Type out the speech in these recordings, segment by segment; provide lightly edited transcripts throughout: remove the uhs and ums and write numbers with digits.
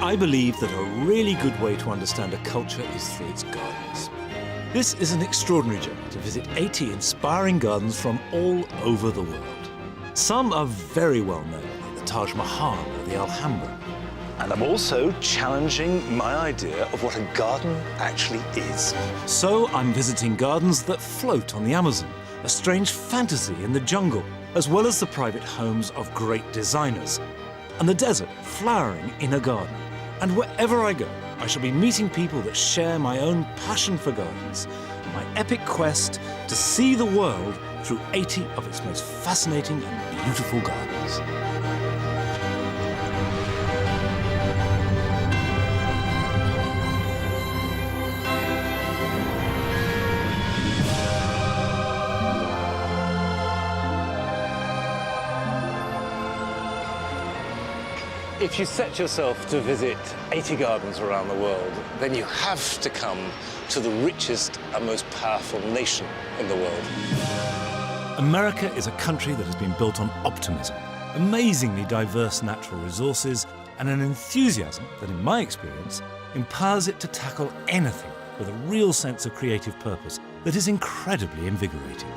I believe that a really good way to understand a culture is through its gardens. This is an extraordinary journey to visit 80 inspiring gardens from all over the world. Some are very well known, like the Taj Mahal or the Alhambra. And I'm also challenging my idea of what a garden actually is. So I'm visiting gardens that float on the Amazon, a strange fantasy in the jungle, as well as the private homes of great designers, and the desert flowering in a garden. And wherever I go, I shall be meeting people that share my own passion for gardens, my epic quest to see the world through 80 of its most fascinating and beautiful gardens. If you set yourself to visit 80 gardens around the world, then you have to come to the richest and most powerful nation in the world. America is a country that has been built on optimism, amazingly diverse natural resources, and an enthusiasm that, in my experience, empowers it to tackle anything with a real sense of creative purpose that is incredibly invigorating.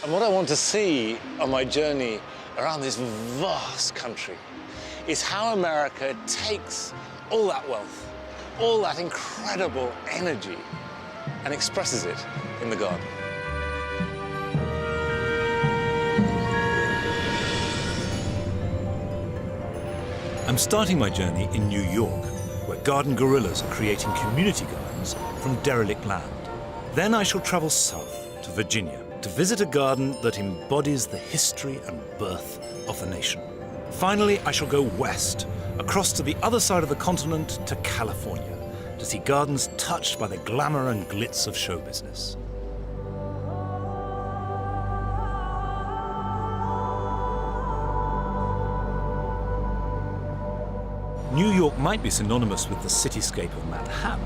And what I want to see on my journey around this vast country is how America takes all that wealth, all that incredible energy, and expresses it in the garden. I'm starting my journey in New York, where garden guerrillas are creating community gardens from derelict land. Then I shall travel south to Virginia to visit a garden that embodies the history and birth of the nation. Finally, I shall go west, across to the other side of the continent to California, to see gardens touched by the glamour and glitz of show business. New York might be synonymous with the cityscape of Manhattan,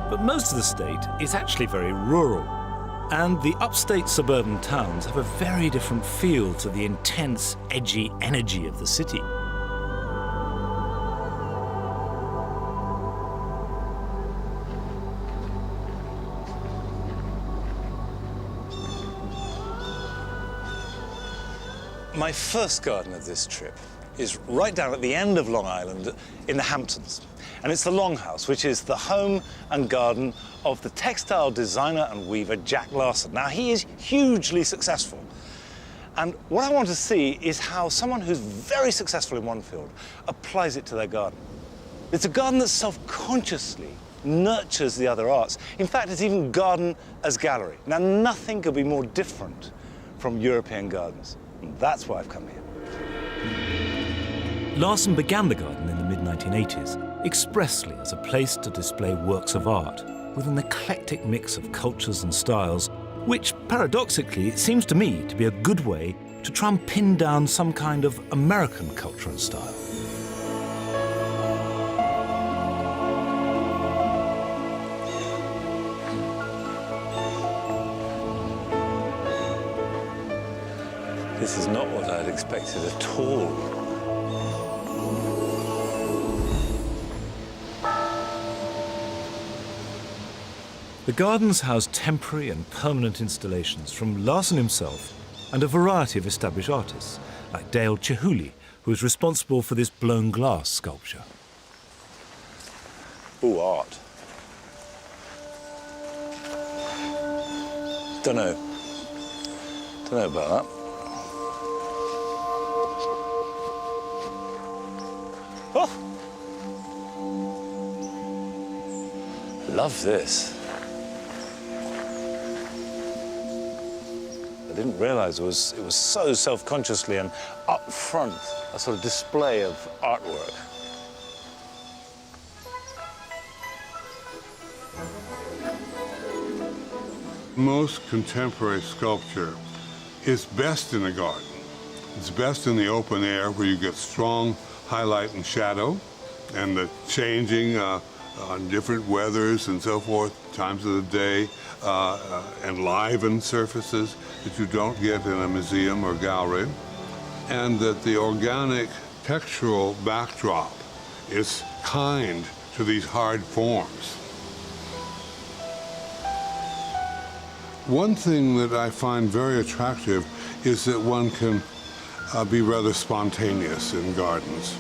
but most of the state is actually very rural. And the upstate suburban towns have a very different feel to the intense, edgy energy of the city. My first garden of this trip is right down at the end of Long Island in the Hamptons. And it's the LongHouse, which is the home and garden of the textile designer and weaver Jack Larson. Now, he is hugely successful. And what I want to see is how someone who's very successful in one field applies it to their garden. It's a garden that self-consciously nurtures the other arts. In fact, it's even garden as gallery. Now, nothing could be more different from European gardens. And that's why I've come here. Larson began the garden in the mid-1980s, expressly as a place to display works of art with an eclectic mix of cultures and styles, which, paradoxically, seems to me to be a good way to try and pin down some kind of American culture and style. This is not what I'd expected at all. The gardens house temporary and permanent installations from Larson himself and a variety of established artists, like Dale Chihuly, who is responsible for this blown glass sculpture. Ooh, art. Don't know about that. Oh! Love this. I didn't realize it was so self-consciously and up front, a sort of display of artwork. Most contemporary sculpture is best in a garden. It's best in the open air where you get strong highlight and shadow and the changing on different weathers and so forth, times of the day, enlivened surfaces that you don't get in a museum or gallery, and that the organic architectural backdrop is kind to these hard forms. One thing that I find very attractive is that one can be rather spontaneous in gardens.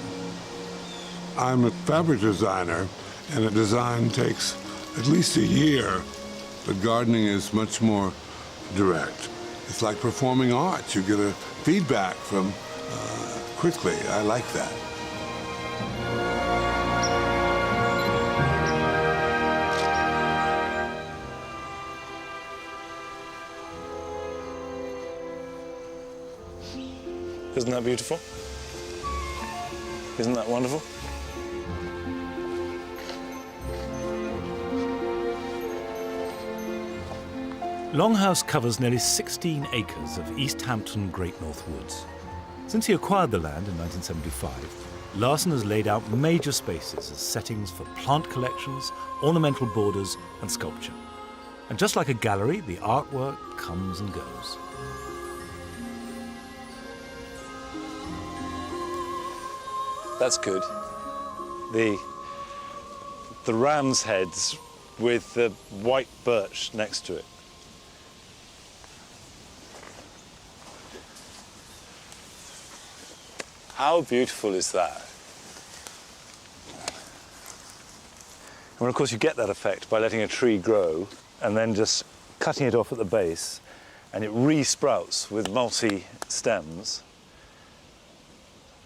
I'm a fabric designer, and a design takes at least a year, but gardening is much more direct. It's like performing arts. You get a feedback from quickly. I like that. Isn't that beautiful? Isn't that wonderful? LongHouse covers nearly 16 acres of East Hampton Great North Woods. Since he acquired the land in 1975, Larson has laid out major spaces as settings for plant collections, ornamental borders, and sculpture. And just like a gallery, the artwork comes and goes. That's good. The ram's heads with the white birch next to it. How beautiful is that? And of course you get that effect by letting a tree grow and then just cutting it off at the base, and it re-sprouts with multi-stems.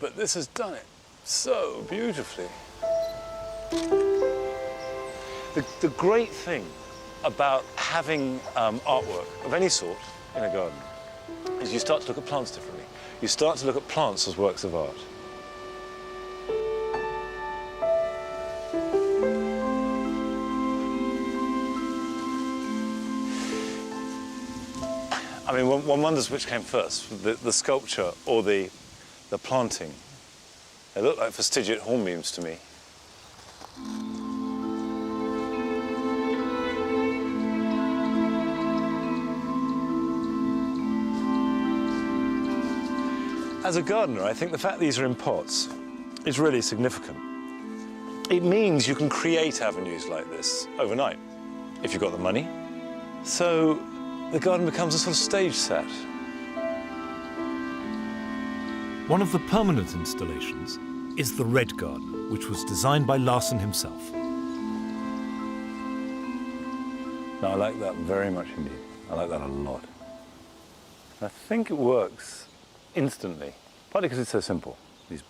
But this has done it so beautifully. The great thing about having artwork of any sort in a garden is you start to look at plants differently. You start to look at plants as works of art. I mean, one wonders which came first, the sculpture or the planting. They look like fastigiate hornbeams to me. As a gardener, I think the fact these are in pots is really significant. It means you can create avenues like this overnight, if you've got the money. So the garden becomes a sort of stage set. One of the permanent installations is the Red Garden, which was designed by Larson himself. No, I like that very much indeed. I like that a lot. I think it works instantly, partly because it's so simple. These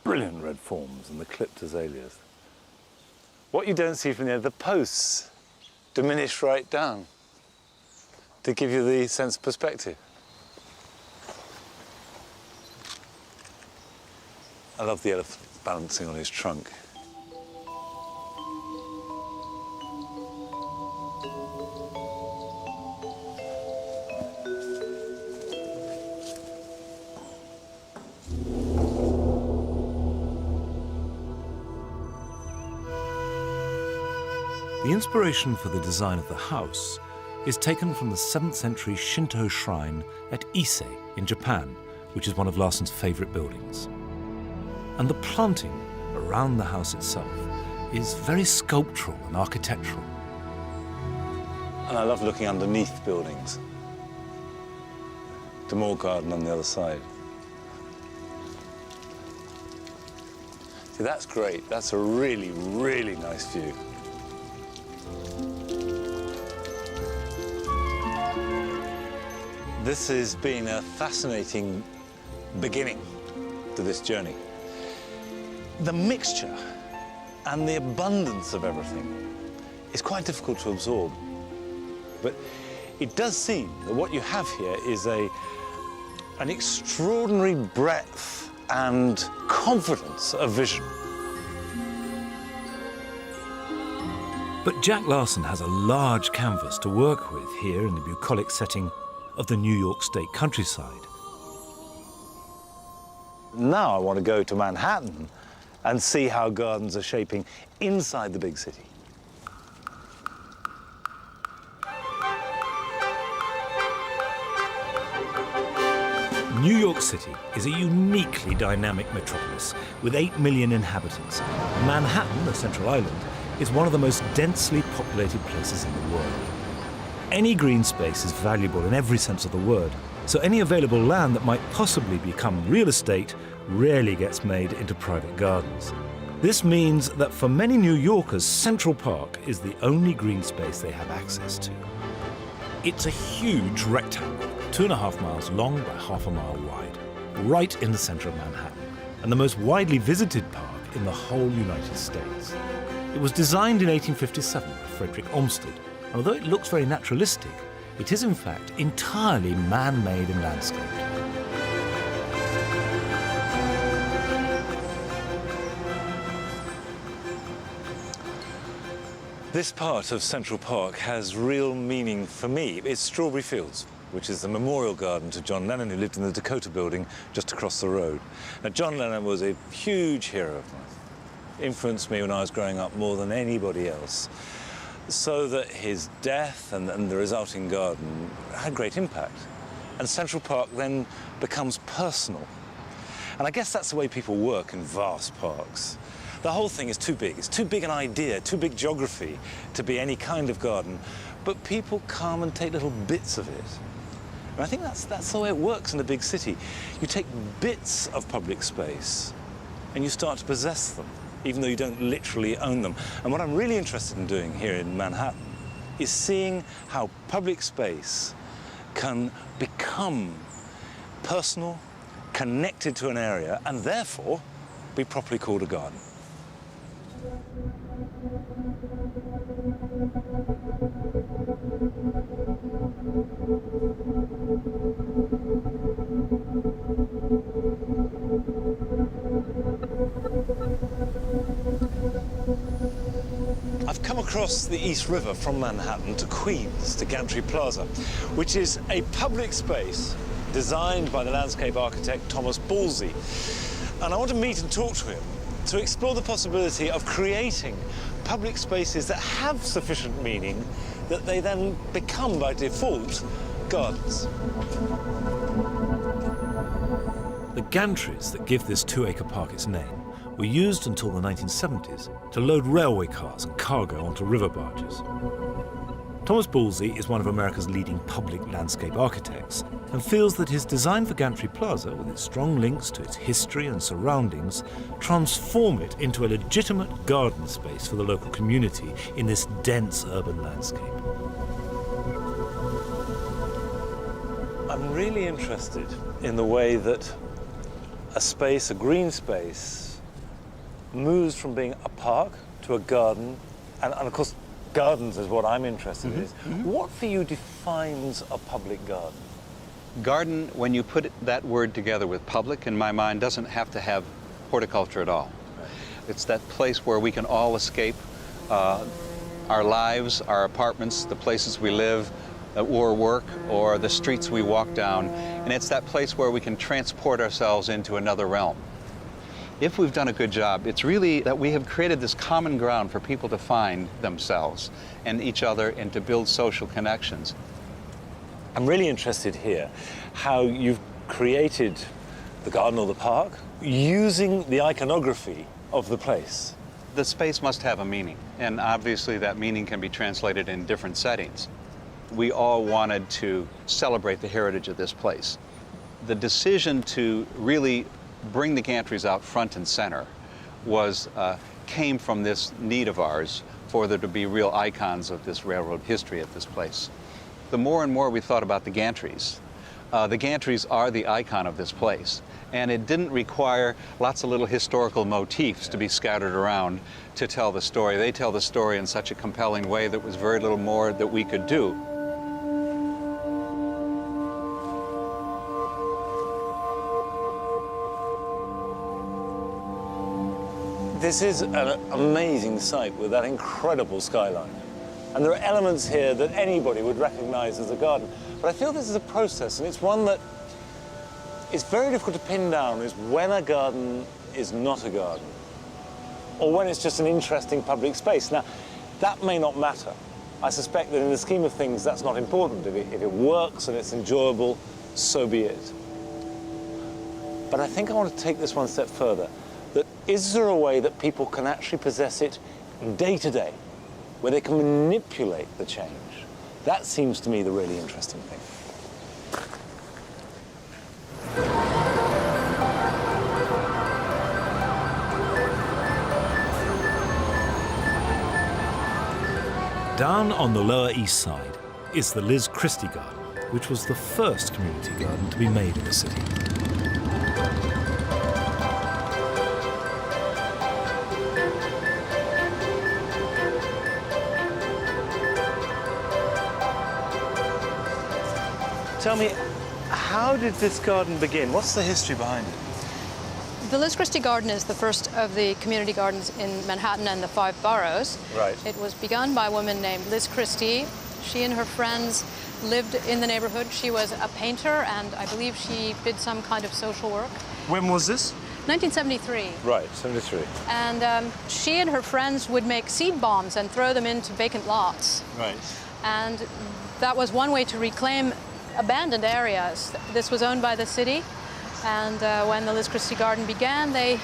brilliant red forms and the clipped azaleas. What you don't see from there, the posts diminish right down to give you the sense of perspective. I love the elephant balancing on his trunk. The inspiration for the design of the house is taken from the 7th century Shinto shrine at Ise in Japan, which is one of Larson's favorite buildings. And the planting around the house itself is very sculptural and architectural. And I love looking underneath buildings. The Moore Garden on the other side. See, that's great. That's a really, really nice view. This has been a fascinating beginning to this journey. The mixture and the abundance of everything is quite difficult to absorb. But it does seem that what you have here is an extraordinary breadth and confidence of vision. But Jack Larson has a large canvas to work with here in the bucolic setting of the New York State countryside. Now I want to go to Manhattan and see how gardens are shaping inside the big city. New York City is a uniquely dynamic metropolis with 8 million inhabitants. Manhattan, the central island, is one of the most densely populated places in the world. Any green space is valuable in every sense of the word, so any available land that might possibly become real estate rarely gets made into private gardens. This means that for many New Yorkers, Central Park is the only green space they have access to. It's a huge rectangle, 2.5 miles long by 1/2 mile wide, right in the center of Manhattan, and the most widely visited park in the whole United States. It was designed in 1857 by Frederick Olmsted, and although it looks very naturalistic, it is in fact entirely man-made and landscaped. This part of Central Park has real meaning for me. It's Strawberry Fields, which is the memorial garden to John Lennon, who lived in the Dakota building just across the road. Now, John Lennon was a huge hero of mine. Influenced me when I was growing up more than anybody else, so that his death and the resulting garden had great impact. And Central Park then becomes personal. And I guess that's the way people work in vast parks. The whole thing is too big. It's too big an idea, too big geography to be any kind of garden. But people come and take little bits of it. And I think that's the way it works in a big city. You take bits of public space and you start to possess them, even though you don't literally own them. And what I'm really interested in doing here in Manhattan is seeing how public space can become personal, connected to an area, and therefore be properly called a garden. I've come across the East River from Manhattan to Queens, to Gantry Plaza, which is a public space designed by the landscape architect Thomas Ballsy. And I want to meet and talk to him to explore the possibility of creating public spaces that have sufficient meaning that they then become, by default, gardens. The gantries that give this 2-acre park its name were used until the 1970s to load railway cars and cargo onto river barges. Thomas Ballsy is one of America's leading public landscape architects and feels that his design for Gantry Plaza, with its strong links to its history and surroundings, transform it into a legitimate garden space for the local community in this dense urban landscape. I'm really interested in the way that a space, a green space, moves from being a park to a garden, and of course, gardens is what I'm interested in. What for you defines a public garden? Garden, when you put that word together with public, in my mind, doesn't have to have horticulture at all. Right. It's that place where we can all escape our lives, our apartments, the places we live or work, or the streets we walk down. And it's that place where we can transport ourselves into another realm. If we've done a good job, it's really that we have created this common ground for people to find themselves and each other and to build social connections. I'm really interested here how you've created the garden or the park using the iconography of the place. The space must have a meaning, and obviously that meaning can be translated in different settings. We all wanted to celebrate the heritage of this place. The decision to really bring the Gantrys out front and center came from this need of ours for there to be real icons of this railroad history at this place. The more and more we thought about the Gantrys are the icon of this place. And it didn't require lots of little historical motifs to be scattered around to tell the story. They tell the story in such a compelling way that was very little more that we could do. This is an amazing site with that incredible skyline. And there are elements here that anybody would recognize as a garden. But I feel this is a process, and it's one that is very difficult to pin down, is when a garden is not a garden, or when it's just an interesting public space. Now, that may not matter. I suspect that in the scheme of things, that's not important. If it works and it's enjoyable, so be it. But I think I want to take this one step further. That is there a way that people can actually possess it day to day, where they can manipulate the change? That seems to me the really interesting thing. Down on the Lower East Side is the Liz Christie Garden, which was the first community garden to be made in the city. Tell me, how did this garden begin? What's the history behind it? The Liz Christie Garden is the first of the community gardens in Manhattan and the 5 boroughs. Right. It was begun by a woman named Liz Christie. She and her friends lived in the neighborhood. She was a painter, and I believe she did some kind of social work. When was this? 1973. Right, 73. And she and her friends would make seed bombs and throw them into vacant lots. Right. And that was one way to reclaim abandoned areas. This was owned by the city, and when the Liz Christie Garden began, they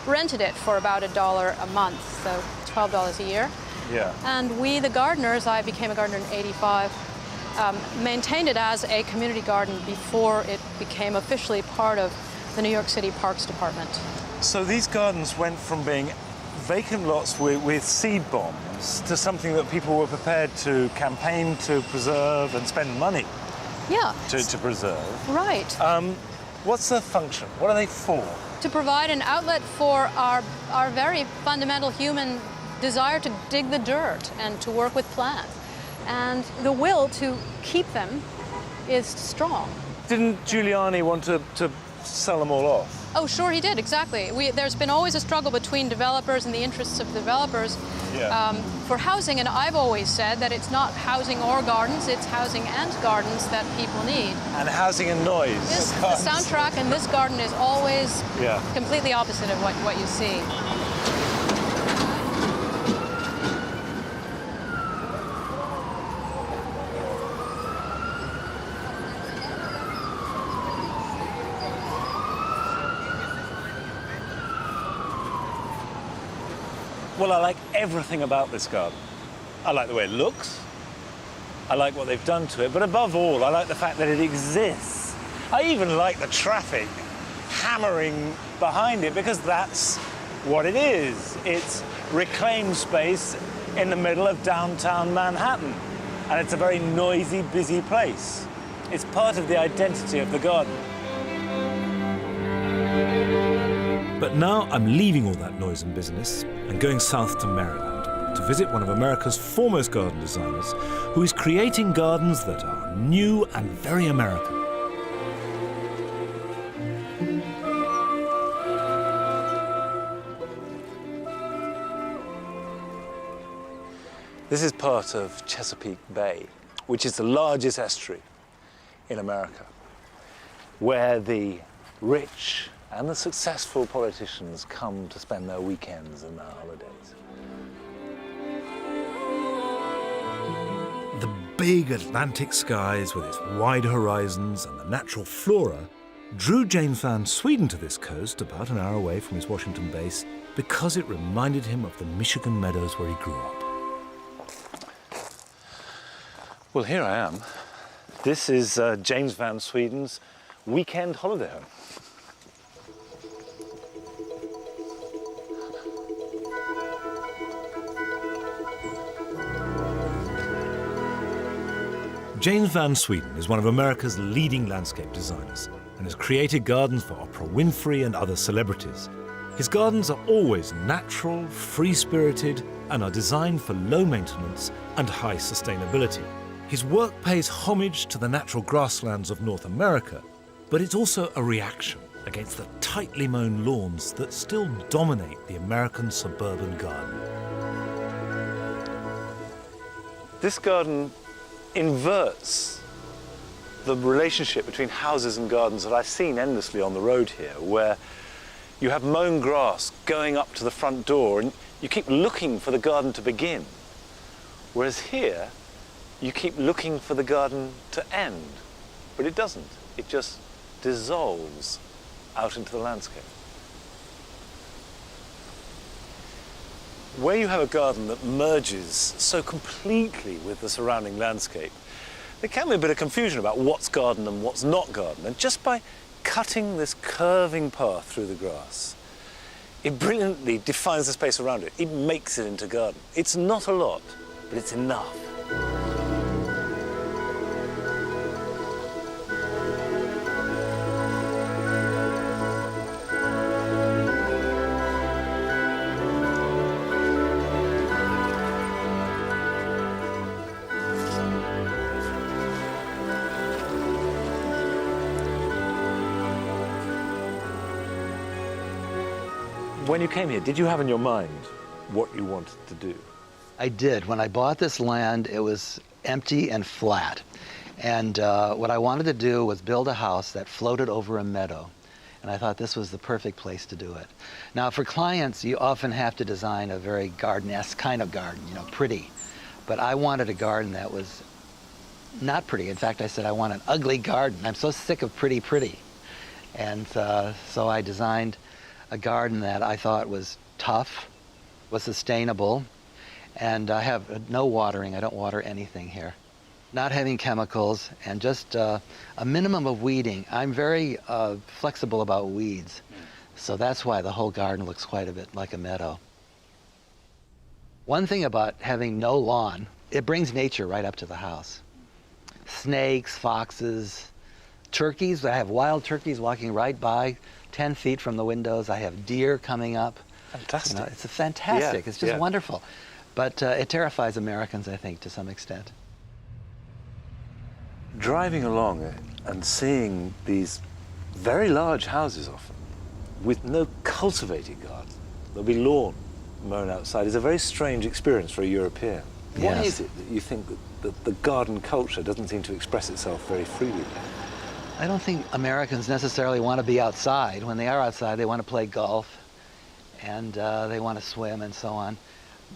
rented it for about $1 a month, so $12 a year. Yeah. And we, the gardeners, I became a gardener in '85, maintained it as a community garden before it became officially part of the New York City Parks Department. So these gardens went from being vacant lots with seed bombs to something that people were prepared to campaign to preserve and spend money Yeah. to preserve. Right. What's their function? What are they for? To provide an outlet for our very fundamental human desire to dig the dirt and to work with plants. And the will to keep them is strong. Didn't Giuliani want to sell them all off? Oh, sure he did, exactly. There's been always a struggle between developers and the interests of developers for housing, and I've always said that it's not housing or gardens, it's housing and gardens that people need. And housing and noise. The soundtrack in this garden is always Yeah. completely opposite of what you see. Well, I like everything about this garden. I like the way it looks. I like what they've done to it. But above all, I like the fact that it exists. I even like the traffic hammering behind it, because that's what it is. It's reclaimed space in the middle of downtown Manhattan. And it's a very noisy, busy place. It's part of the identity of the garden. But now I'm leaving all that noise and business and going south to Maryland to visit one of America's foremost garden designers, who is creating gardens that are new and very American. This is part of Chesapeake Bay, which is the largest estuary in America, where the rich and the successful politicians come to spend their weekends and their holidays. The big Atlantic skies with its wide horizons and the natural flora drew James Van Sweden to this coast about an hour away from his Washington base because it reminded him of the Michigan meadows where he grew up. Well, here I am. This is James Van Sweden's weekend holiday home. James Van Sweden is one of America's leading landscape designers and has created gardens for Oprah Winfrey and other celebrities. His gardens are always natural, free-spirited, and are designed for low maintenance and high sustainability. His work pays homage to the natural grasslands of North America, but it's also a reaction against the tightly mown lawns that still dominate the American suburban garden. This garden inverts the relationship between houses and gardens that I've seen endlessly on the road here, where you have mown grass going up to the front door and you keep looking for the garden to begin. Whereas here, you keep looking for the garden to end, but it doesn't. It just dissolves out into the landscape. Where you have a garden that merges so completely with the surrounding landscape, there can be a bit of confusion about what's garden and what's not garden. And just by cutting this curving path through the grass, it brilliantly defines the space around it. It makes it into garden. It's not a lot, but it's enough. When you came here, did you have in your mind what you wanted to do? I did. When I bought this land, it was empty and flat. And what I wanted to do was build a house that floated over a meadow. And I thought this was the perfect place to do it. Now, for clients, you often have to design a very garden-esque kind of garden, you know, pretty. But I wanted a garden that was not pretty. In fact, I said I want an ugly garden. I'm so sick of pretty. And so I designed a garden that I thought was tough, was sustainable, and I have no watering. I don't water anything here. Not having chemicals, and just a minimum of weeding. I'm very flexible about weeds, so that's why the whole garden looks quite a bit like a meadow. One thing about having no lawn, it brings nature right up to the house. Snakes, foxes, turkeys. I have wild turkeys walking right by, 10 feet from the windows. I have deer coming up. Fantastic. You know, it's fantastic. Yeah, It's just yeah. wonderful. But it terrifies Americans, I think, to some extent. Driving along and seeing these very large houses often with no cultivated garden, there'll be lawn mown outside, is a very strange experience for a European. Why Yes. is it that you think that the garden culture doesn't seem to express itself very freely? I don't think Americans necessarily want to be outside. When they are outside, they want to play golf, and they want to swim and so on,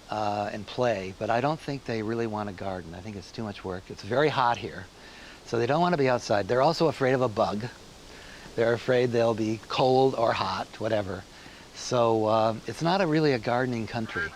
and play. But I don't think they really want a garden. I think it's too much work. It's very hot here, so they don't want to be outside. They're also afraid of a bug. They're afraid they'll be cold or hot, whatever. So it's not really a gardening country.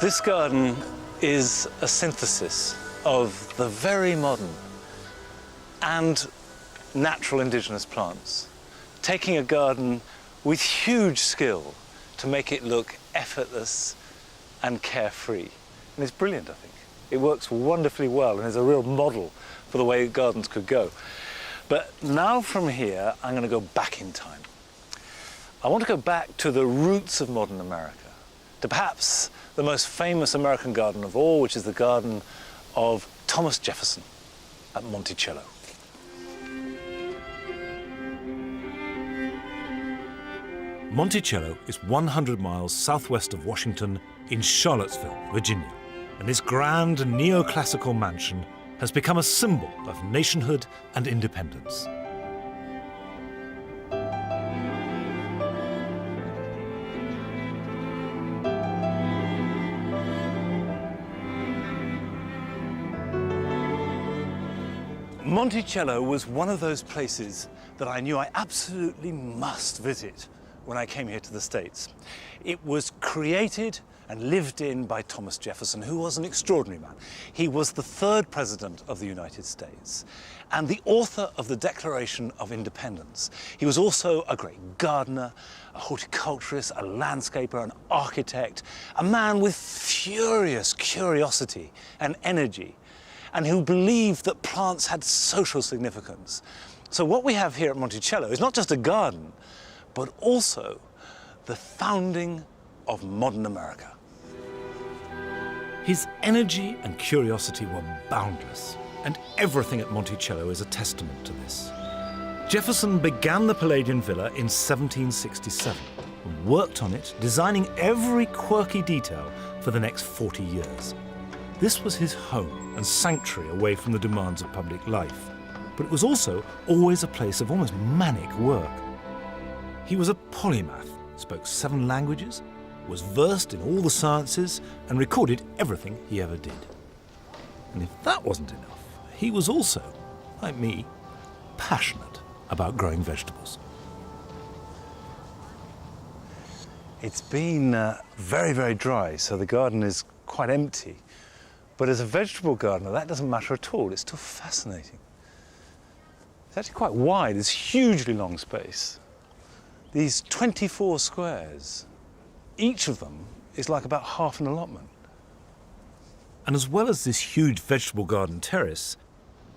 This garden is a synthesis of the very modern and natural indigenous plants, taking a garden with huge skill to make it look effortless and carefree. And it's brilliant, I think. It works wonderfully well and is a real model for the way gardens could go. But now from here, I'm going to go back in time. I want to go back to the roots of modern America, to perhaps the most famous American garden of all, which is the garden of Thomas Jefferson at Monticello. Monticello is 100 miles southwest of Washington in Charlottesville, Virginia, and this grand neoclassical mansion has become a symbol of nationhood and independence. Monticello was one of those places that I knew I absolutely must visit when I came here to the States. It was created and lived in by Thomas Jefferson, who was an extraordinary man. He was the third president of the United States and the author of the Declaration of Independence. He was also a great gardener, a horticulturist, a landscaper, an architect, a man with furious curiosity and energy, and who believed that plants had social significance. So what we have here at Monticello is not just a garden, but also the founding of modern America. His energy and curiosity were boundless, and everything at Monticello is a testament to this. Jefferson began the Palladian Villa in 1767 and worked on it, designing every quirky detail for the next 40 years. This was his home and sanctuary away from the demands of public life. But it was also always a place of almost manic work. He was a polymath, spoke 7 languages, was versed in all the sciences, and recorded everything he ever did. And if that wasn't enough, he was also, like me, passionate about growing vegetables. It's been very, very dry, so the garden is quite empty. But as a vegetable gardener, that doesn't matter at all. It's still fascinating. It's actually quite wide. It's hugely long space. These 24 squares, each of them is like about half an allotment. And as well as this huge vegetable garden terrace,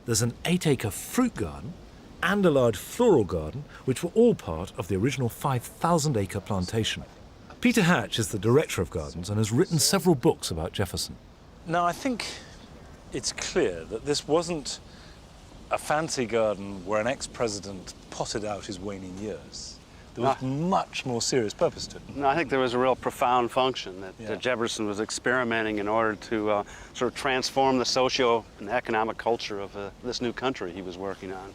there's an 8-acre fruit garden and a large floral garden, which were all part of the original 5,000-acre plantation. Peter Hatch is the director of gardens and has written several books about Jefferson. Now, I think it's clear that this wasn't a fancy garden where an ex-president potted out his waning years. There was much more serious purpose to it. No, I think there was a real profound function that Jefferson was experimenting in order to sort of transform the socio and economic culture of this new country he was working on.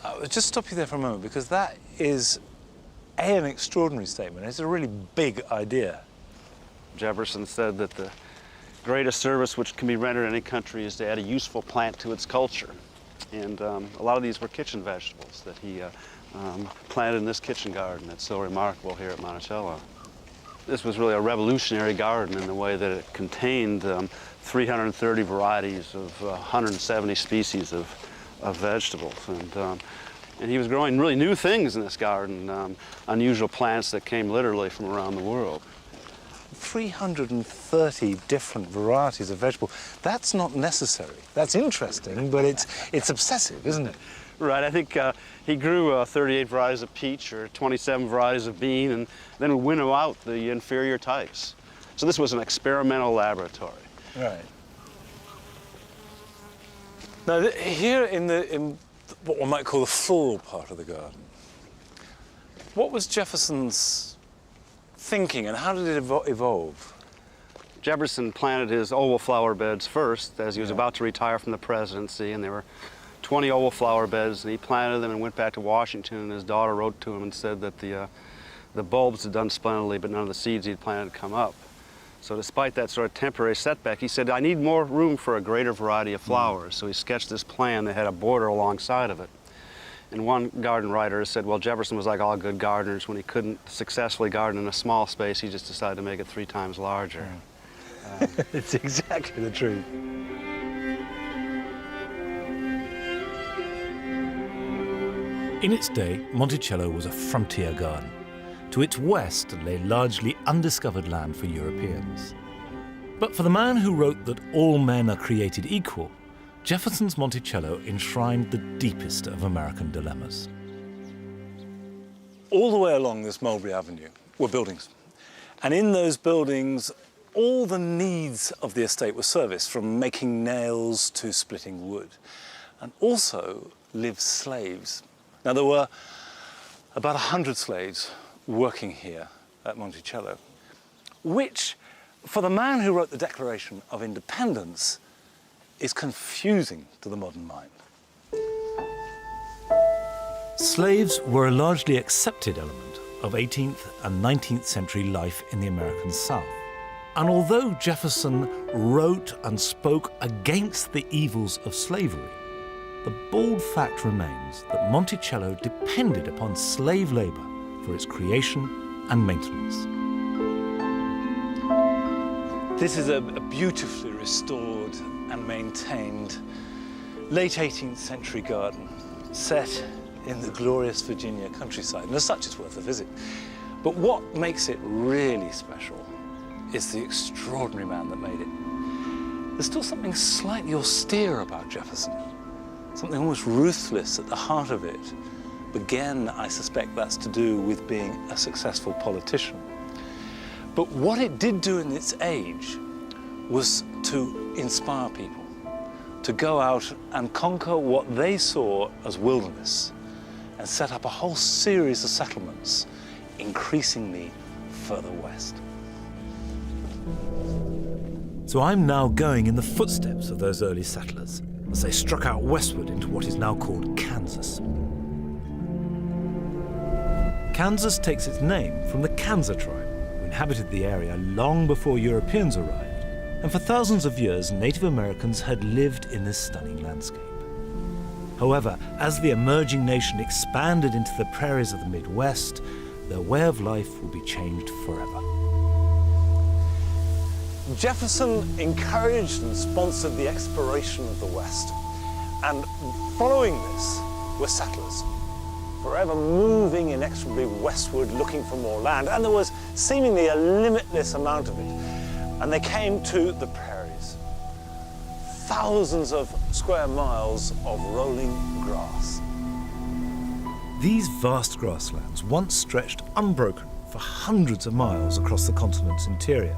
I'll just stop you there for a moment, because that is an extraordinary statement. It's a really big idea. Jefferson said that the greatest service which can be rendered in any country is to add a useful plant to its culture. And a lot of these were kitchen vegetables that he planted in this kitchen garden that's so remarkable here at Monticello. This was really a revolutionary garden in the way that it contained 330 varieties of 170 species of vegetables. And he was growing really new things in this garden, unusual plants that came literally from around the world. 330 different varieties of vegetable. That's not necessary. That's interesting, but it's obsessive, isn't it? Right, I think he grew 38 varieties of peach or 27 varieties of bean, and then would winnow out the inferior types. So this was an experimental laboratory. Right. Now, here in what one might call the floral part of the garden, what was Jefferson's thinking, and how did it evolve? Jefferson planted his oval flower beds first as he was about to retire from the presidency, and there were 20 oval flower beds, and he planted them and went back to Washington, and his daughter wrote to him and said that the bulbs had done splendidly, but none of the seeds he'd planted had come up. So despite that sort of temporary setback, he said, I need more room for a greater variety of flowers. So he sketched this plan that had a border alongside of it. And one garden writer said, well, Jefferson was like all good gardeners. When he couldn't successfully garden in a small space, he just decided to make it 3 times larger. It's exactly the truth. In its day, Monticello was a frontier garden. To its west lay largely undiscovered land for Europeans. But for the man who wrote that all men are created equal, Jefferson's Monticello enshrined the deepest of American dilemmas. All the way along this Mulberry Avenue were buildings. And in those buildings, all the needs of the estate were serviced, from making nails to splitting wood. And also lived slaves. Now, there were about 100 slaves working here at Monticello, which, for the man who wrote the Declaration of Independence, is confusing to the modern mind. Slaves were a largely accepted element of 18th and 19th century life in the American South. And although Jefferson wrote and spoke against the evils of slavery, the bald fact remains that Monticello depended upon slave labor for its creation and maintenance. This is a beautifully restored and maintained late 18th century garden set in the glorious Virginia countryside, and as such it's worth a visit. But what makes it really special is the extraordinary man that made it. There's still something slightly austere about Jefferson, something almost ruthless at the heart of it. Again, I suspect that's to do with being a successful politician. But what it did do in its age was to inspire people, to go out and conquer what they saw as wilderness and set up a whole series of settlements, increasingly further west. So I'm now going in the footsteps of those early settlers as they struck out westward into what is now called Kansas. Kansas takes its name from the Kansa tribe, who inhabited the area long before Europeans arrived, and for thousands of years Native Americans had lived in this stunning landscape. However, as the emerging nation expanded into the prairies of the Midwest, their way of life would be changed forever. Jefferson encouraged and sponsored the exploration of the West. And following this were settlers, forever moving inexorably westward, looking for more land. And there was seemingly a limitless amount of it. And they came to the prairies. Thousands of square miles of rolling grass. These vast grasslands once stretched unbroken for hundreds of miles across the continent's interior.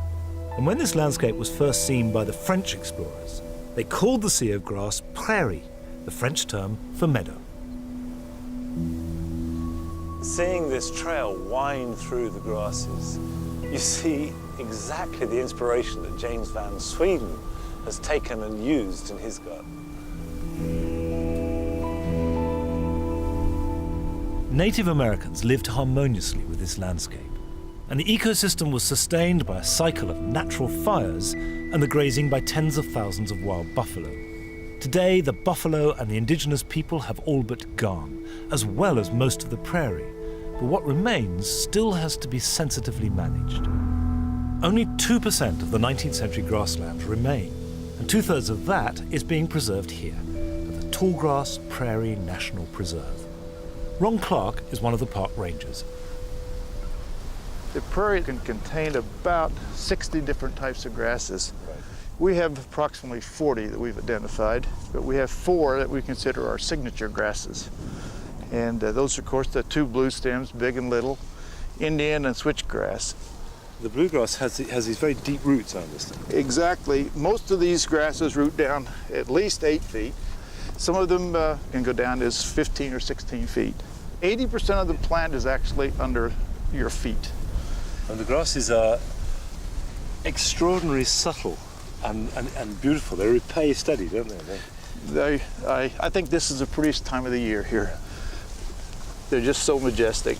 And when this landscape was first seen by the French explorers, they called the sea of grass prairie, the French term for meadow. Seeing this trail wind through the grasses, you see exactly the inspiration that James van Sweden has taken and used in his garden. Native Americans lived harmoniously with this landscape, and the ecosystem was sustained by a cycle of natural fires and the grazing by tens of thousands of wild buffalo. Today, the buffalo and the indigenous people have all but gone, as well as most of the prairie, but what remains still has to be sensitively managed. Only 2% of the 19th century grassland remain, and 2/3 of that is being preserved here, at the Tallgrass Prairie National Preserve. Ron Clark is one of the park rangers. The prairie can contain about 60 different types of grasses. Right. We have approximately 40 that we've identified, but we have 4 that we consider our signature grasses. And those are, of course, the 2 blue stems, big and little, Indian and switchgrass. The bluegrass has these very deep roots, I understand. Exactly. Most of these grasses root down at least 8 feet. Some of them can go down as 15 or 16 feet. 80% of the plant is actually under your feet. And the grasses are extraordinarily subtle and beautiful. They repay study, don't they? I think this is the prettiest time of the year here. They're just so majestic.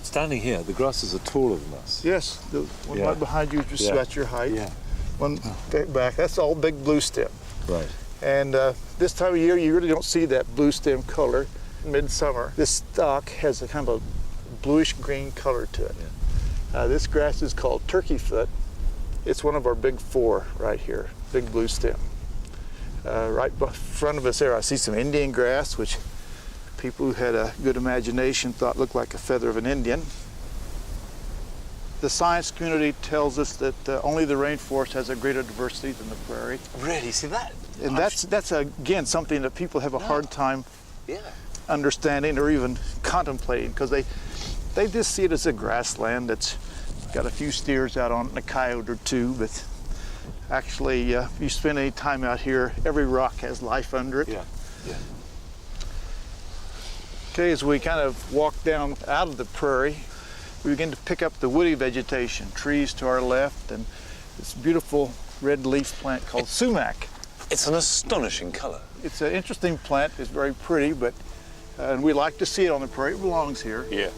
Standing here, the grasses are taller than us. Yes, the one right behind you is just about your height. Yeah. One back, that's all big blue stem. Right. And this time of year, you really don't see that blue stem color. Midsummer, this stalk has a kind of a bluish green color to it. Yeah. This grass is called turkey foot. It's one of our big 4 right here, big blue stem. Right in front of us there, I see some Indian grass, which people who had a good imagination thought looked like a feather of an Indian. The science community tells us that only the rainforest has a greater diversity than the prairie. Really? See that? And that's again, something that people have a hard time understanding or even contemplating, because they just see it as a grassland that's got a few steers out on it and a coyote or 2, but actually, if you spend any time out here, every rock has life under it. Yeah. Okay, as we kind of walk down out of the prairie, we begin to pick up the woody vegetation, trees to our left, and this beautiful red leaf plant called sumac. It's an astonishing color. It's an interesting plant. It's very pretty, but and we like to see it on the prairie. It belongs here. Yeah.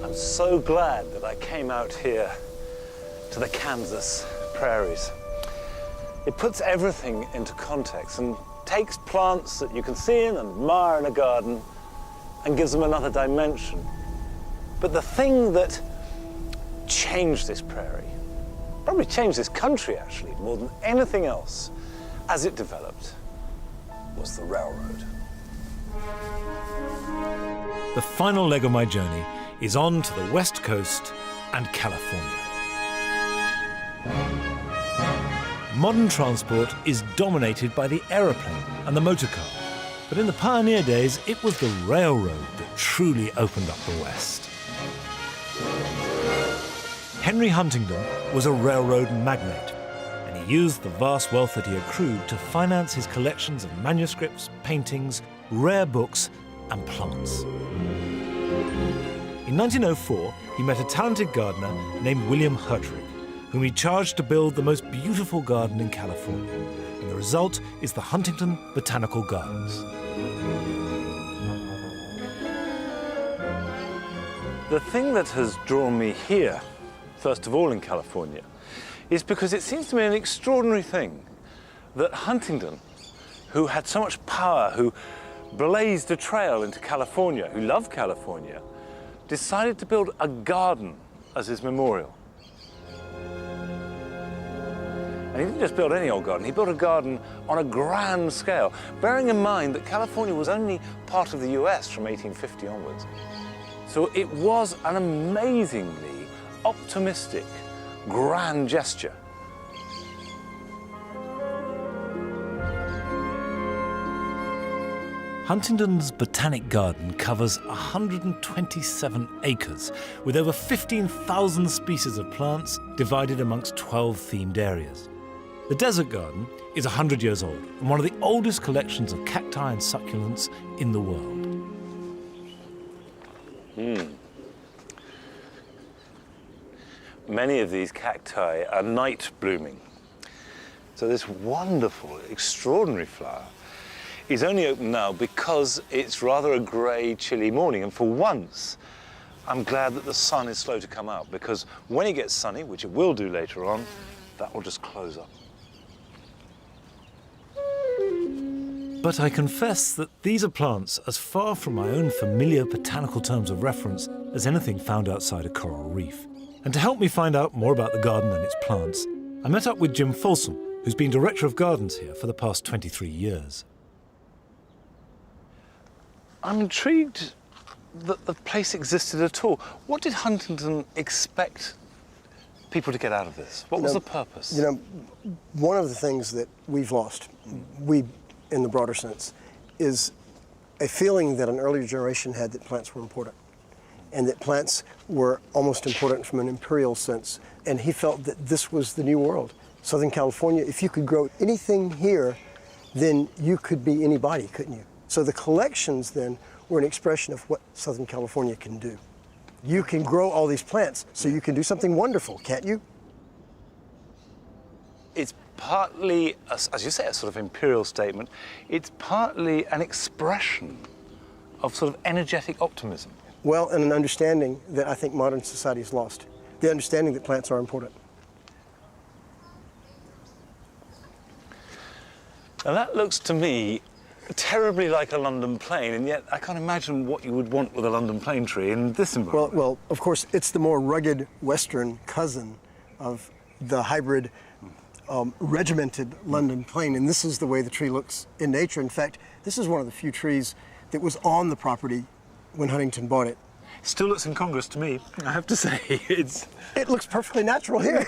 I'm so glad that I came out here to the Kansas prairies. It puts everything into context and takes plants that you can see and admire in a garden and gives them another dimension. But the thing that changed this prairie, probably changed this country actually, more than anything else, as it developed, was the railroad. The final leg of my journey is on to the West Coast and California. Modern transport is dominated by the aeroplane and the motor car, but in the pioneer days, it was the railroad that truly opened up the West. Henry Huntington was a railroad magnate, and he used the vast wealth that he accrued to finance his collections of manuscripts, paintings, rare books, and plants. In 1904, he met a talented gardener named William Hertrick, whom he charged to build the most beautiful garden in California. And the result is the Huntington Botanical Gardens. The thing that has drawn me here, first of all in California, is because it seems to me an extraordinary thing that Huntington, who had so much power, who blazed a trail into California, who loved California, decided to build a garden as his memorial. And he didn't just build any old garden, he built a garden on a grand scale, bearing in mind that California was only part of the US from 1850 onwards. So it was an amazingly optimistic, grand gesture. Huntington's Botanic Garden covers 127 acres, with over 15,000 species of plants divided amongst 12 themed areas. The Desert Garden is 100 years old and one of the oldest collections of cacti and succulents in the world. Many of these cacti are night blooming. So this wonderful, extraordinary flower is only open now because it's rather a grey, chilly morning. And for once, I'm glad that the sun is slow to come out, because when it gets sunny, which it will do later on, that will just close up. But I confess that these are plants as far from my own familiar botanical terms of reference as anything found outside a coral reef. And to help me find out more about the garden and its plants, I met up with Jim Folsom, who's been director of gardens here for the past 23 years. I'm intrigued that the place existed at all. What did Huntington expect people to get out of this? What was the purpose? You know, one of the things that we've lost, we in the broader sense, is a feeling that an earlier generation had that plants were important, and that plants were almost important from an imperial sense. And he felt that this was the new world. Southern California, if you could grow anything here, then you could be anybody, couldn't you? So the collections then were an expression of what Southern California can do. You can grow all these plants, so you can do something wonderful, can't you? It's partly, as you say, a sort of imperial statement. It's partly an expression of sort of energetic optimism. Well, and an understanding that I think modern society has lost. The understanding that plants are important. Now that looks to me terribly like a London plane, and yet I can't imagine what you would want with a London plane tree in this environment. Well, of course, it's the more rugged western cousin of the hybrid regimented London plane, and this is the way the tree looks in nature. In fact, this is one of the few trees that was on the property when Huntington bought it. Still looks incongruous to me, I have to say. It looks perfectly natural here.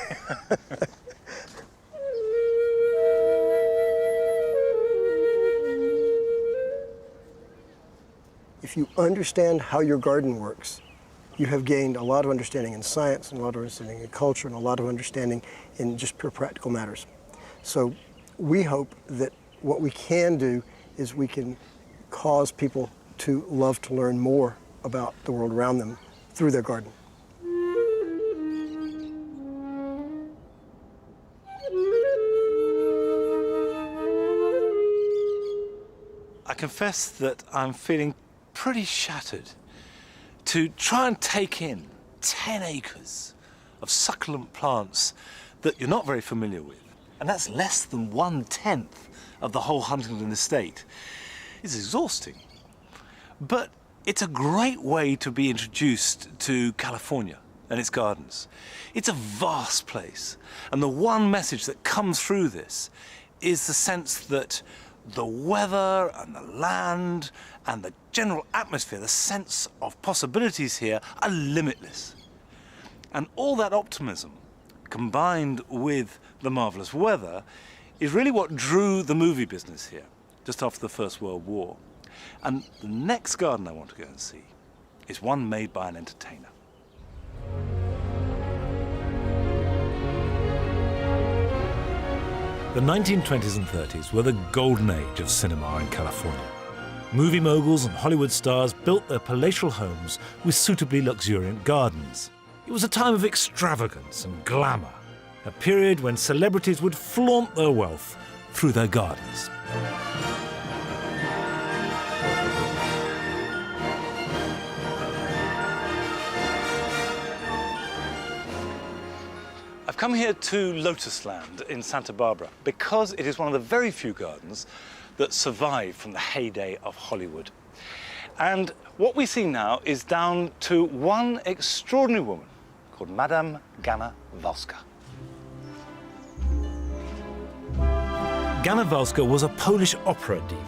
If you understand how your garden works, you have gained a lot of understanding in science, and a lot of understanding in culture, and a lot of understanding in just pure practical matters. So we hope that what we can do is we can cause people to love to learn more about the world around them through their garden. I confess that I'm feeling pretty shattered to try and take in 10 acres of succulent plants that you're not very familiar with, and that's less than 1/10 of the whole Huntington estate. It's exhausting, but it's a great way to be introduced to California and its gardens. It's a vast place, and the one message that comes through this is the sense that the weather and the land and the general atmosphere, the sense of possibilities here are limitless. And all that optimism, combined with the marvelous weather, is really what drew the movie business here, just after the First World War. And the next garden I want to go and see is one made by an entertainer. The 1920s and 30s were the golden age of cinema in California. Movie moguls and Hollywood stars built their palatial homes with suitably luxuriant gardens. It was a time of extravagance and glamour, a period when celebrities would flaunt their wealth through their gardens. I've come here to Lotus Land in Santa Barbara because it is one of the very few gardens that survived from the heyday of Hollywood. And what we see now is down to one extraordinary woman called Madame Ganna Walska. Ganna Walska was a Polish opera diva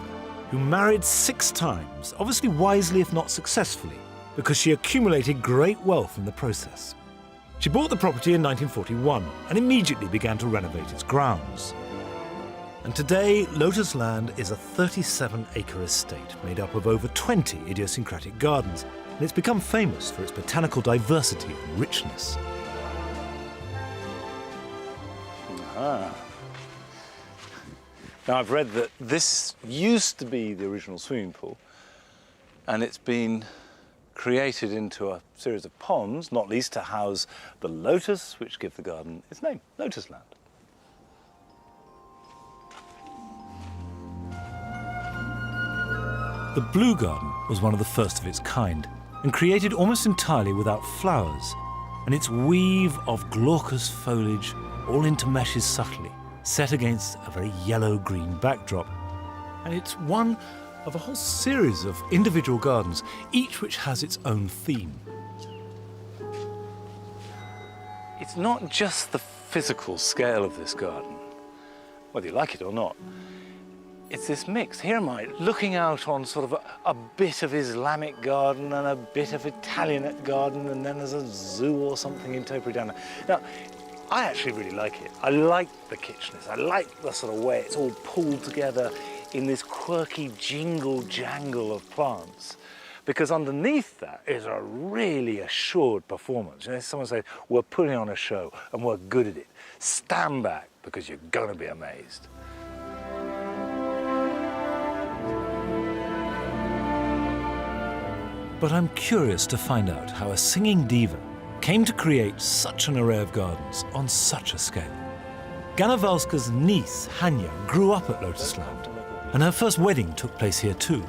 who married 6 times, obviously wisely if not successfully, because she accumulated great wealth in the process. She bought the property in 1941 and immediately began to renovate its grounds. And today, Lotus Land is a 37-acre estate made up of over 20 idiosyncratic gardens, and it's become famous for its botanical diversity and richness. Ah. Now, I've read that this used to be the original swimming pool, and it's been created into a series of ponds, not least to house the lotus, which give the garden its name, Lotus Land. The Blue Garden was one of the first of its kind, and created almost entirely without flowers, and its weave of glaucous foliage all intermeshes subtly, set against a very yellow-green backdrop. And it's one of a whole series of individual gardens, each which has its own theme. It's not just the physical scale of this garden, whether you like it or not. It's this mix. Here am I, looking out on sort of a bit of Islamic garden and a bit of Italianate garden, and then there's a zoo or something in Topiary down there. Now, I actually really like it. I like the kitschness. I like the sort of way it's all pulled together in this quirky jingle-jangle of plants. Because underneath that is a really assured performance. You know, someone says, we're putting on a show and we're good at it. Stand back because you're going to be amazed. But I'm curious to find out how a singing diva came to create such an array of gardens on such a scale. Ganna Walska's niece, Hania, grew up at Lotus Land, and her first wedding took place here too.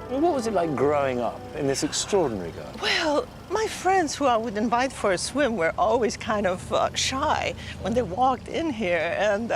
What was it like growing up in this extraordinary garden? Well, my friends who I would invite for a swim were always kind of shy when they walked in here, and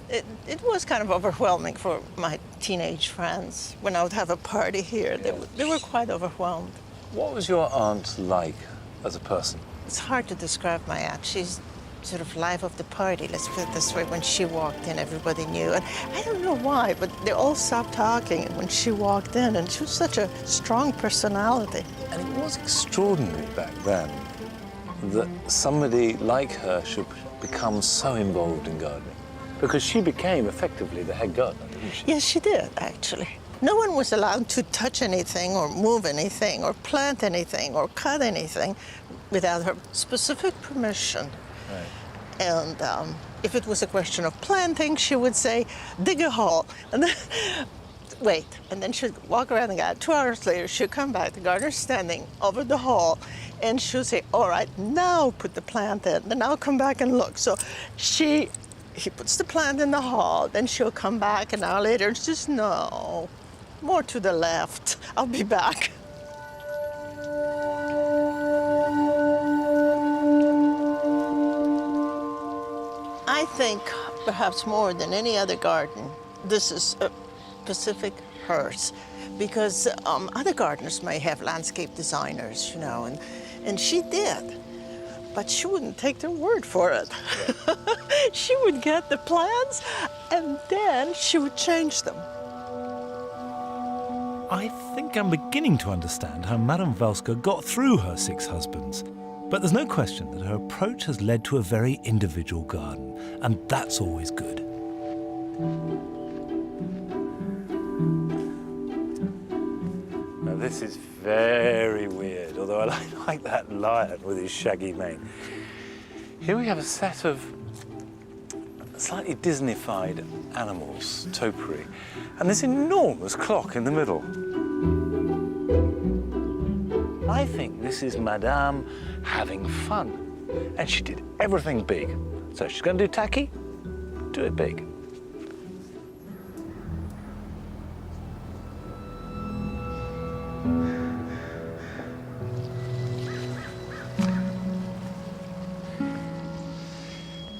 it was kind of overwhelming for my teenage friends. When I would have a party here, they were quite overwhelmed. What was your aunt like as a person? It's hard to describe my aunt. She's sort of life of the party, let's put it this way. When she walked in, everybody knew. And I don't know why, but they all stopped talking when she walked in, and she was such a strong personality. And it was extraordinary back then that somebody like her should become so involved in gardening. Because she became effectively the head gardener, didn't she? Yes, she did, actually. No one was allowed to touch anything or move anything or plant anything or cut anything without her specific permission. Right. And if it was a question of planting, she would say, dig a hole. And then, wait. And then she'd walk around the garden. 2 hours later, she'd come back, the gardener's standing over the hole, and she'd say, all right, now put the plant in. Then I'll come back and look. So he puts the plant in the hole, then she'll come back an hour later and she says, no, more to the left. I'll be back. I think perhaps more than any other garden, this is a specific hers, because other gardeners may have landscape designers, you know, and she did. But she wouldn't take their word for it. She would get the plans, and then she would change them. I think I'm beginning to understand how Madame Walska got through her 6 husbands. But there's no question that her approach has led to a very individual garden, and that's always good. Now this is very weird, although I like that lion with his shaggy mane. Here we have a set of slightly Disney-fied animals, topiary, and this enormous clock in the middle. I think this is Madame having fun, and she did everything big. So she's going to do tacky, do it big.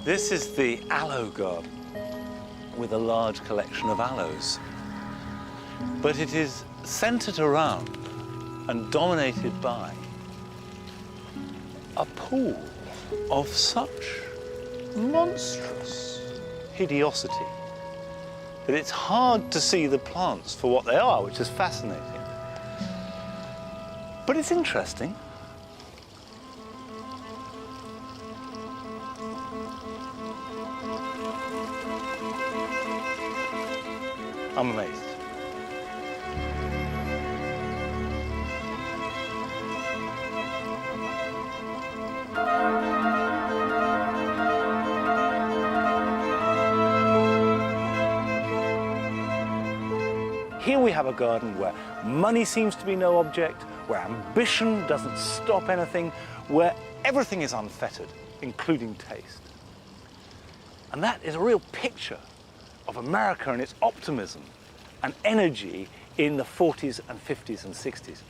This is the aloe garden with a large collection of aloes. But it is centered around and dominated by a pool of such monstrous hideosity that it's hard to see the plants for what they are, which is fascinating. But it's interesting. I'm amazed. Here we have a garden where money seems to be no object, where ambition doesn't stop anything, where everything is unfettered, including taste. And that is a real picture of America and its optimism and energy in the 40s and 50s and 60s.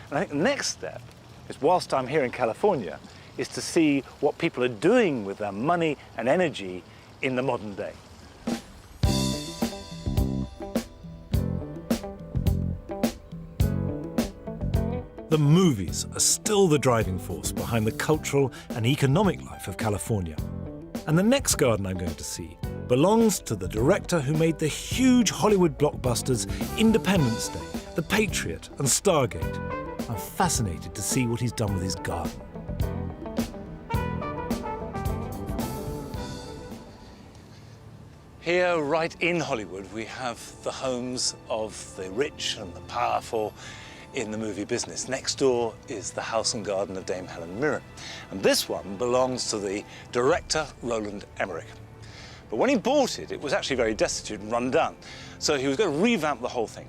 And I think the next step is, whilst I'm here in California, is to see what people are doing with their money and energy in the modern day. The movies are still the driving force behind the cultural and economic life of California. And the next garden I'm going to see belongs to the director who made the huge Hollywood blockbusters Independence Day, The Patriot and Stargate. I'm fascinated to see what he's done with his garden. Here, right in Hollywood, we have the homes of the rich and the powerful in the movie business. Next door is the house and garden of Dame Helen Mirren. And this one belongs to the director, Roland Emmerich. But when he bought it, it was actually very destitute and run down. So he was going to revamp the whole thing.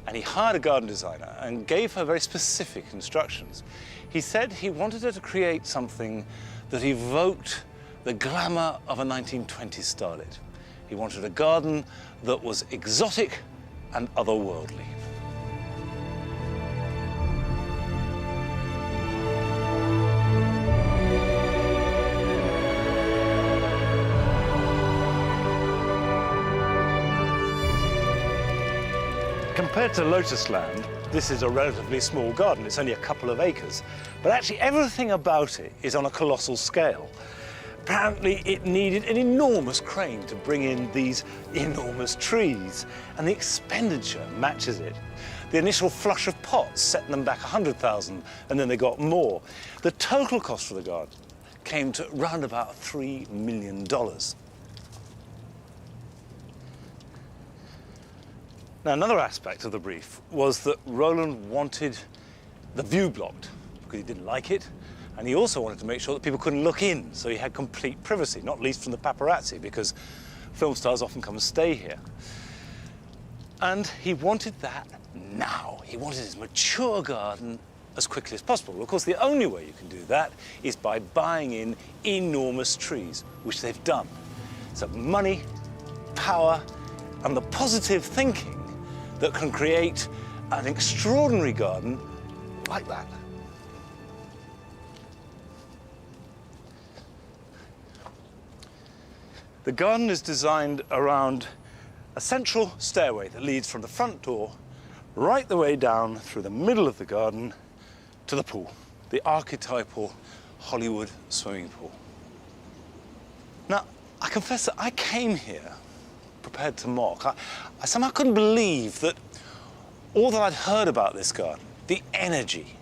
And he hired a garden designer and gave her very specific instructions. He said he wanted her to create something that evoked the glamour of a 1920s starlet. He wanted a garden that was exotic and otherworldly. Compared to Lotus land, this is a relatively small garden. It's only a couple of acres. But actually everything about it is on a colossal scale. Apparently it needed an enormous crane to bring in these enormous trees, and the expenditure matches it. The initial flush of pots set them back 100,000, and then they got more. The total cost for the garden came to round about $3 million. Now, another aspect of the brief was that Roland wanted the view blocked because he didn't like it, and he also wanted to make sure that people couldn't look in, so he had complete privacy, not least from the paparazzi, because film stars often come and stay here. And he wanted that now. He wanted his mature garden as quickly as possible. Well, of course, the only way you can do that is by buying in enormous trees, which they've done. So money, power, and the positive thinking that can create an extraordinary garden like that. The garden is designed around a central stairway that leads from the front door right the way down through the middle of the garden to the pool, the archetypal Hollywood swimming pool. Now, I confess that I came here prepared to mock. I somehow couldn't believe that all that I'd heard about this garden, the energy,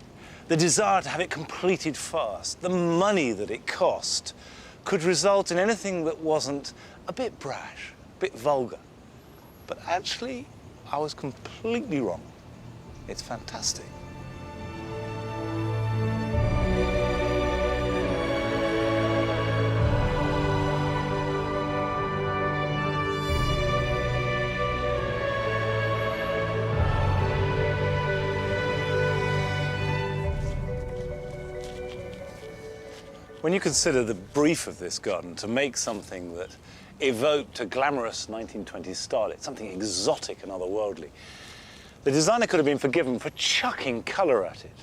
the desire to have it completed fast, the money that it cost, could result in anything that wasn't a bit brash, a bit vulgar. But actually, I was completely wrong. It's fantastic. When you consider the brief of this garden, to make something that evoked a glamorous 1920s starlet, something exotic and otherworldly, the designer could have been forgiven for chucking colour at it.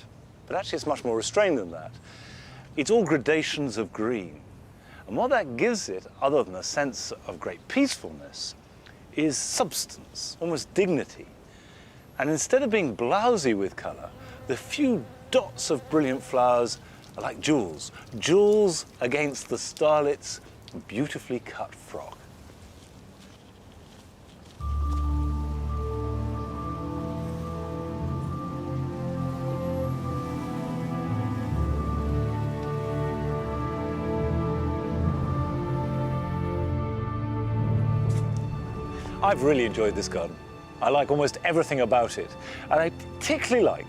But actually it's much more restrained than that. It's all gradations of green. And what that gives it, other than a sense of great peacefulness, is substance, almost dignity. And instead of being blousy with colour, the few dots of brilliant flowers are like jewels. Jewels against the starlet's beautifully cut frock. I've really enjoyed this garden. I like almost everything about it. And I particularly like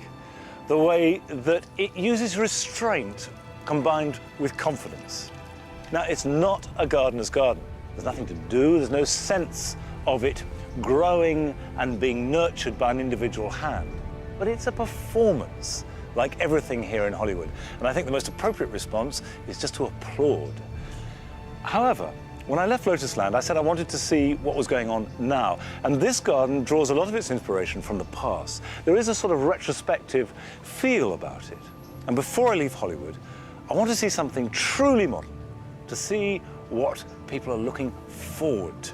the way that it uses restraint combined with confidence. Now, it's not a gardener's garden. There's nothing to do, there's no sense of it growing and being nurtured by an individual hand. But it's a performance, like everything here in Hollywood. And I think the most appropriate response is just to applaud. However, when I left Lotus Land, I said I wanted to see what was going on now. And this garden draws a lot of its inspiration from the past. There is a sort of retrospective feel about it. And before I leave Hollywood, I want to see something truly modern, to see what people are looking forward to.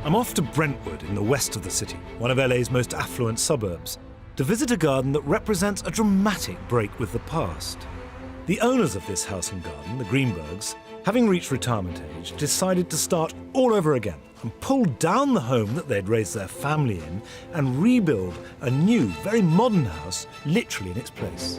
I'm off to Brentwood in the west of the city, one of LA's most affluent suburbs, to visit a garden that represents a dramatic break with the past. The owners of this house and garden, the Greenbergs, having reached retirement age, decided to start all over again and pull down the home that they'd raised their family in and rebuild a new, very modern house literally in its place.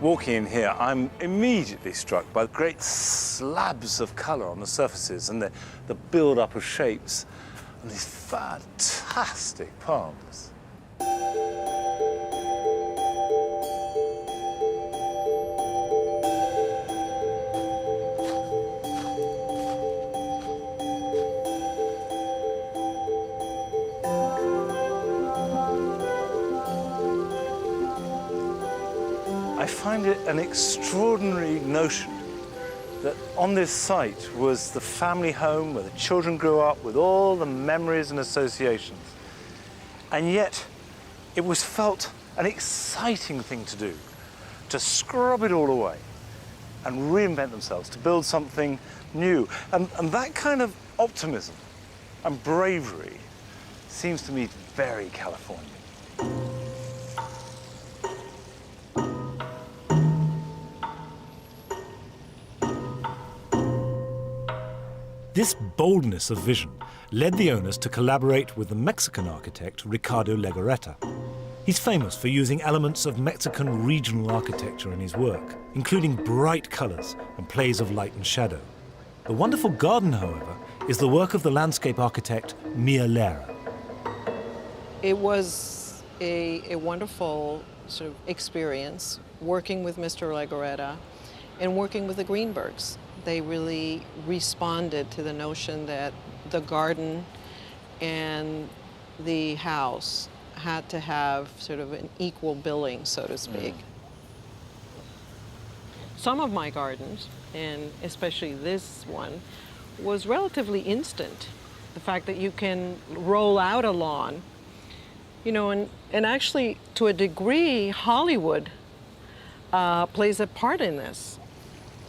Walking in here, I'm immediately struck by great slabs of colour on the surfaces and the build-up of shapes and these fantastic palms. I find it an extraordinary notion that on this site was the family home where the children grew up with all the memories and associations. And yet it was felt an exciting thing to do, to scrub it all away and reinvent themselves, to build something new. And that kind of optimism and bravery seems to me very Californian. This boldness of vision led the owners to collaborate with the Mexican architect Ricardo Legorreta. He's famous for using elements of Mexican regional architecture in his work, including bright colors and plays of light and shadow. The wonderful garden, however, is the work of the landscape architect Mia Lera. It was a wonderful sort of experience working with Mr. Legorreta and working with the Greenbergs. They really responded to the notion that the garden and the house had to have sort of an equal billing, so to speak. Some of my gardens, and especially this one, was relatively instant. The fact that you can roll out a lawn, you know, and actually to a degree, Hollywood plays a part in this.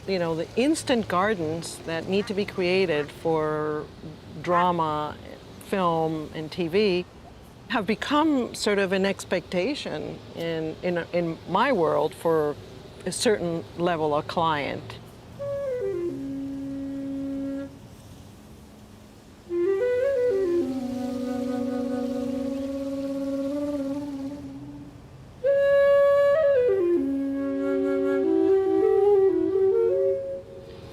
You know, the instant gardens that need to be created for drama, film, and TV have become sort of an expectation in my world for a certain level of client.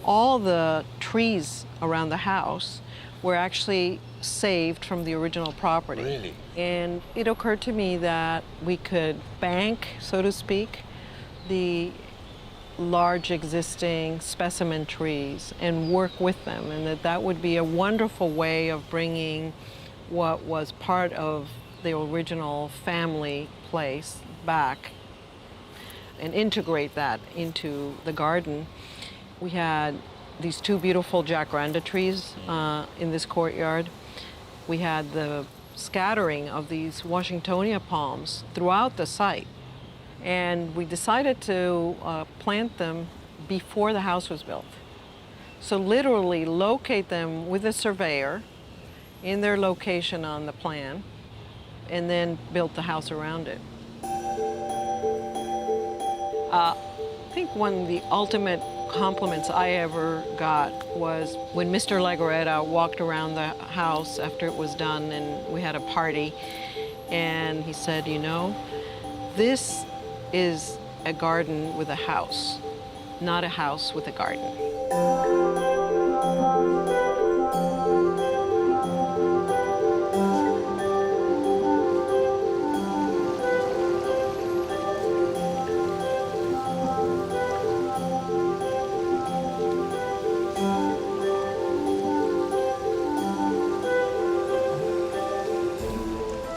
All the trees around the house were actually saved from the original property. Really? And it occurred to me that we could bank, so to speak, the large existing specimen trees and work with them, and that would be a wonderful way of bringing what was part of the original family place back and integrate that into the garden. We had these two beautiful jacaranda trees in this courtyard. We had the scattering of these Washingtonia palms throughout the site. And we decided to plant them before the house was built. So literally locate them with a surveyor in their location on the plan, and then built the house around it. I think one of the ultimate compliments I ever got was when Mr. Legaretta walked around the house after it was done and we had a party, and he said, you know, this is a garden with a house, not a house with a garden.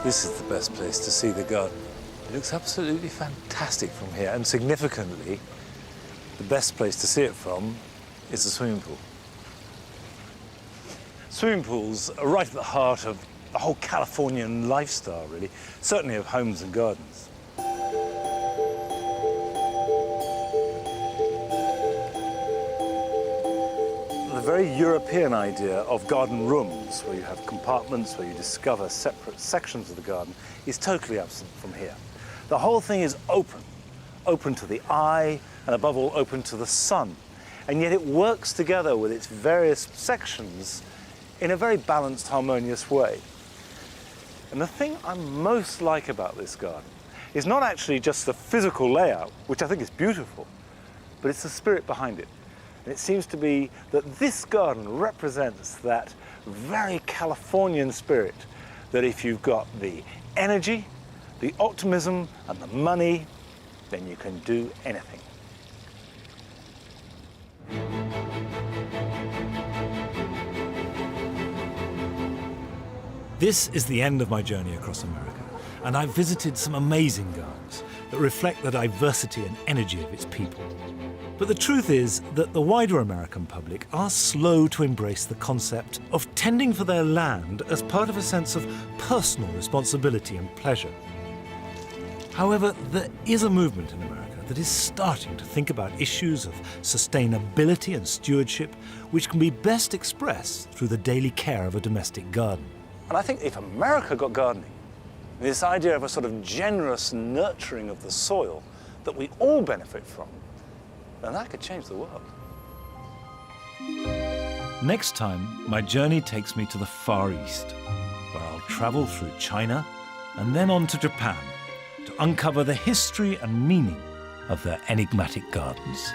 This is the best place to see the garden. It looks absolutely fantastic from here, and significantly, the best place to see it from is the swimming pool. Swimming pools are right at the heart of the whole Californian lifestyle, really, certainly of homes and gardens. The very European idea of garden rooms, where you have compartments where you discover separate sections of the garden, is totally absent from here. The whole thing is open to the eye, and above all, open to the sun. And yet it works together with its various sections in a very balanced, harmonious way. And the thing I most like about this garden is not actually just the physical layout, which I think is beautiful, but it's the spirit behind it. And it seems to be that this garden represents that very Californian spirit, that if you've got the energy, the optimism, and the money, then you can do anything. This is the end of my journey across America, and I've visited some amazing gardens that reflect the diversity and energy of its people. But the truth is that the wider American public are slow to embrace the concept of tending for their land as part of a sense of personal responsibility and pleasure. However, there is a movement in America that is starting to think about issues of sustainability and stewardship, which can be best expressed through the daily care of a domestic garden. And I think if America got gardening, this idea of a sort of generous nurturing of the soil that we all benefit from, then that could change the world. Next time, my journey takes me to the Far East, where I'll travel through China and then on to Japan to uncover the history and meaning of their enigmatic gardens.